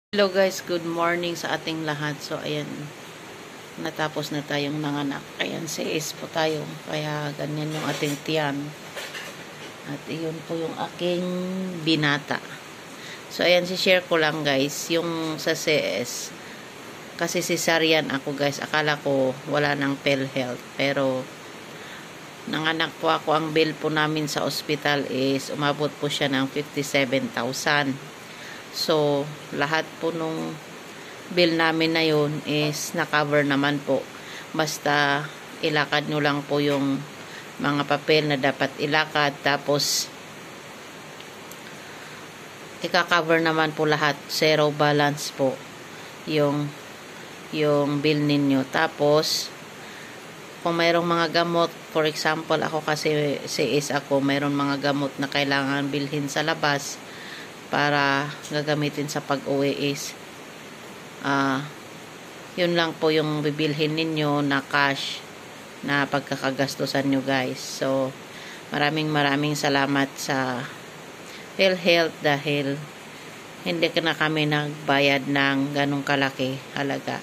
Hello guys, good morning sa ating lahat. So ayan, natapos na tayong nanganak. Ayan, CS po tayo. Kaya ganyan yung ating tiyan. At iyon po yung aking binata. So ayan, si-share ko lang guys, yung sa CS. Kasi cesarean ako guys. Akala ko wala nang PhilHealth. Pero nanganak po ako. Ang bill po namin sa ospital is umabot po siya ng 57,000. So, lahat po nung bill namin na yun is na-cover naman po. Basta ilakad nyo lang po yung mga papel na dapat ilakad. Tapos, ika-cover naman po lahat. Zero balance po yung bill ninyo. Tapos, kung mayroong mga gamot, for example, ako kasi CS ako, mayroong mga gamot na kailangan bilhin sa labas para gagamitin sa pag-uwi is yun lang po yung bibilhin ninyo na cash na pagkakagastusan nyo guys. So maraming salamat sa PhilHealth dahil hindi na kami nagbayad ng ganong kalaki halaga.